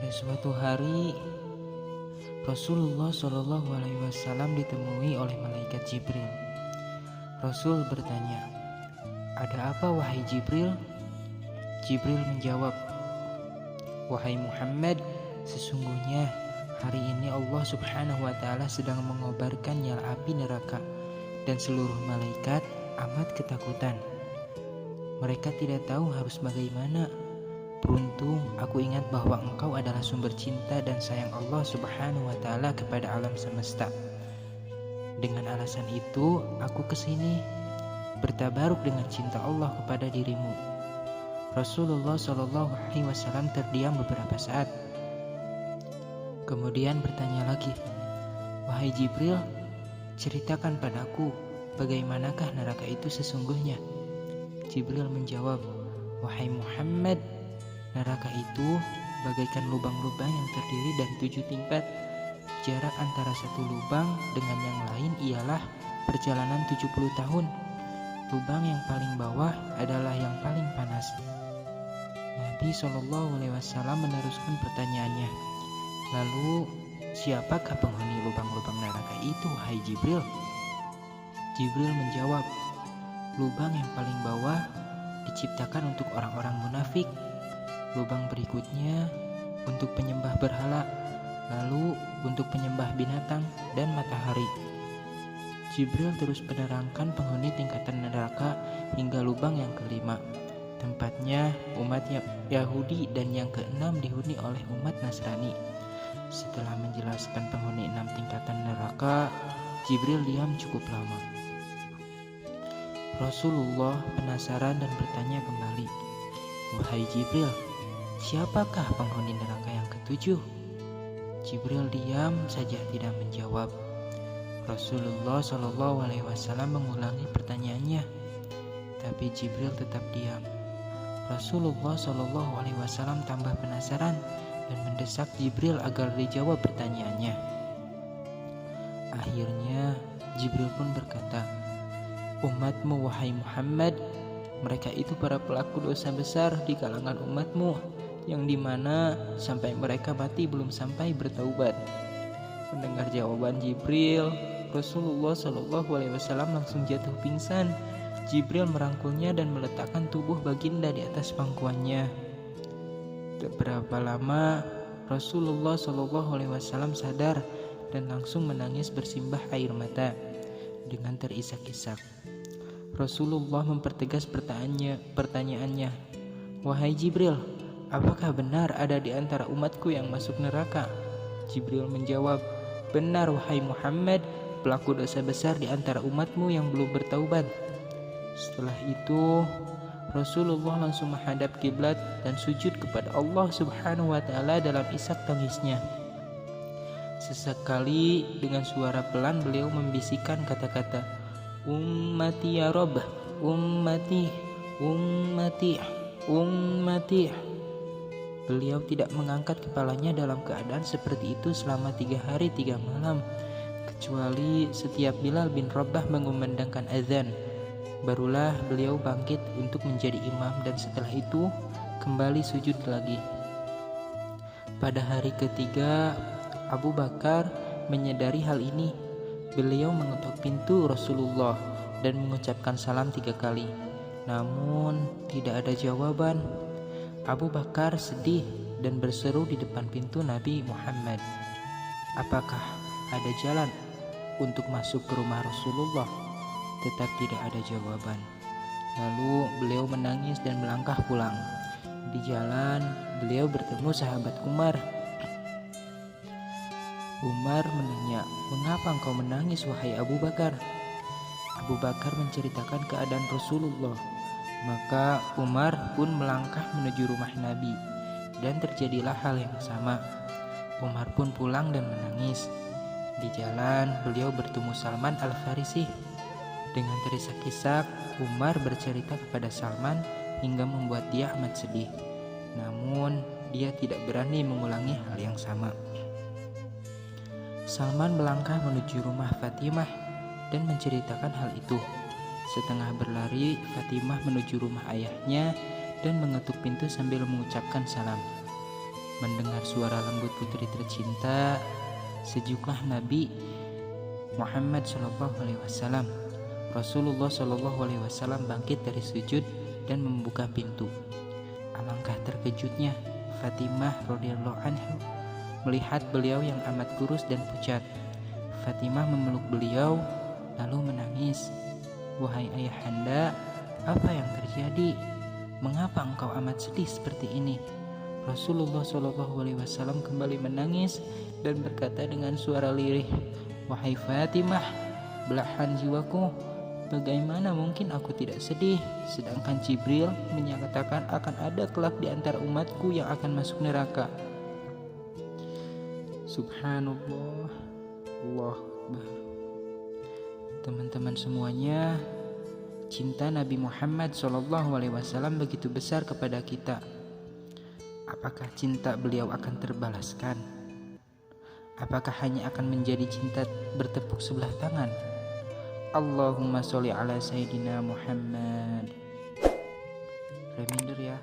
Pada suatu hari, Rasulullah Shallallahu Alaihi Wasallam ditemui oleh malaikat Jibril. Rasul bertanya, "Ada apa wahai Jibril?" Jibril menjawab, "Wahai Muhammad, sesungguhnya hari ini Allah Subhanahu wa Ta'ala sedang mengobarkan nyala api neraka, dan seluruh malaikat amat ketakutan. Mereka tidak tahu harus bagaimana. Beruntung aku ingat bahwa engkau adalah sumber cinta dan sayang Allah Subhanahu wa Ta'ala kepada alam semesta. Dengan alasan itu aku kesini bertabaruk dengan cinta Allah kepada dirimu." Rasulullah Shallallahu Alaihi Wasallam terdiam beberapa saat, kemudian bertanya lagi, "Wahai Jibril, ceritakan padaku bagaimanakah neraka itu sesungguhnya?" Jibril menjawab, "Wahai Muhammad, neraka itu bagaikan lubang-lubang yang terdiri dari 7 tingkat. Jarak antara satu lubang dengan yang lain ialah perjalanan 70 tahun. Lubang yang paling bawah adalah yang paling panas." Nabi Shallallahu Alaihi Wasallam meneruskan pertanyaannya, "Lalu siapakah penghuni lubang-lubang neraka itu, wahai Jibril?" Jibril menjawab, "Lubang yang paling bawah diciptakan untuk orang-orang munafik. Lubang berikutnya untuk penyembah berhala, lalu untuk penyembah binatang dan matahari." Jibril terus menerangkan penghuni tingkatan neraka hingga lubang yang kelima, tempatnya umat Yahudi, dan yang keenam dihuni oleh umat Nasrani. Setelah menjelaskan penghuni 6 tingkatan neraka, Jibril diam cukup lama. Rasulullah penasaran dan bertanya kembali, "Wahai Jibril, siapakah penghuni neraka yang ketujuh?" Jibril diam saja tidak menjawab. Rasulullah Shallallahu Alaihi Wasallam mengulangi pertanyaannya, tapi Jibril tetap diam. Rasulullah Shallallahu Alaihi Wasallam tambah penasaran dan mendesak Jibril agar dijawab pertanyaannya. Akhirnya Jibril pun berkata, "Umatmu wahai Muhammad, mereka itu para pelaku dosa besar di kalangan umatmu, yang dimana sampai mereka mati belum sampai bertaubat." Mendengar jawaban Jibril, Rasulullah Shallallahu Alaihi Wasallam langsung jatuh pingsan. Jibril merangkulnya dan meletakkan tubuh baginda di atas pangkuannya. Beberapa lama, Rasulullah Shallallahu Alaihi Wasallam sadar dan langsung menangis bersimbah air mata dengan terisak-isak. Rasulullah mempertegas pertanyaannya, "Wahai Jibril, apakah benar ada di antara umatku yang masuk neraka?" Jibril menjawab, "Benar wahai Muhammad, pelaku dosa besar di antara umatmu yang belum bertaubat." Setelah itu Rasulullah langsung menghadap kiblat dan sujud kepada Allah Subhanahu wa Ta'ala dalam isak tangisnya. Sesekali dengan suara pelan beliau membisikkan kata-kata, "Ummati ya Rabb, ummati, ummati, ummati." Beliau tidak mengangkat kepalanya dalam keadaan seperti itu selama 3 hari 3 malam, kecuali setiap Bilal bin Rabah mengumandangkan azan. Barulah beliau bangkit untuk menjadi imam, dan setelah itu kembali sujud lagi. Pada hari ketiga, Abu Bakar menyadari hal ini. Beliau mengetuk pintu Rasulullah dan mengucapkan salam 3 kali. Namun tidak ada jawaban. Abu Bakar sedih dan berseru di depan pintu Nabi Muhammad, "Apakah ada jalan untuk masuk ke rumah Rasulullah?" Tetap tidak ada jawaban. Lalu beliau menangis dan melangkah pulang. Di jalan, beliau bertemu sahabat Umar. Umar menanya, "Mengapa engkau menangis wahai Abu Bakar?" Abu Bakar menceritakan keadaan Rasulullah. Maka Umar pun melangkah menuju rumah Nabi, dan terjadilah hal yang sama. Umar pun pulang dan menangis. Di jalan, beliau bertemu Salman Al-Farisi. Dengan terisak-isak, Umar bercerita kepada Salman hingga membuat dia amat sedih. Namun, dia tidak berani mengulangi hal yang sama. Salman melangkah menuju rumah Fatimah dan menceritakan hal itu. Setengah berlari, Fatimah menuju rumah ayahnya dan mengetuk pintu sambil mengucapkan salam. Mendengar suara lembut putri tercinta, sejuklah Nabi Muhammad SAW. Rasulullah SAW bangkit dari sujud dan membuka pintu. Alangkah terkejutnya Fatimah radhiyallahu anha melihat beliau yang amat kurus dan pucat. Fatimah memeluk beliau lalu menangis. "Wahai ayahanda, apa yang terjadi? Mengapa engkau amat sedih seperti ini?" Rasulullah SAW kembali menangis dan berkata dengan suara lirih, "Wahai Fatimah, belahan jiwaku, bagaimana mungkin aku tidak sedih? Sedangkan Jibril menyatakan akan ada kelak di antara umatku yang akan masuk neraka." Subhanallah, Allah Akbar. Teman-teman semuanya, cinta Nabi Muhammad SAW begitu besar kepada kita. Apakah cinta beliau akan terbalaskan? Apakah hanya akan menjadi cinta bertepuk sebelah tangan? Allahumma sholli ala Sayyidina Muhammad. Reminder ya,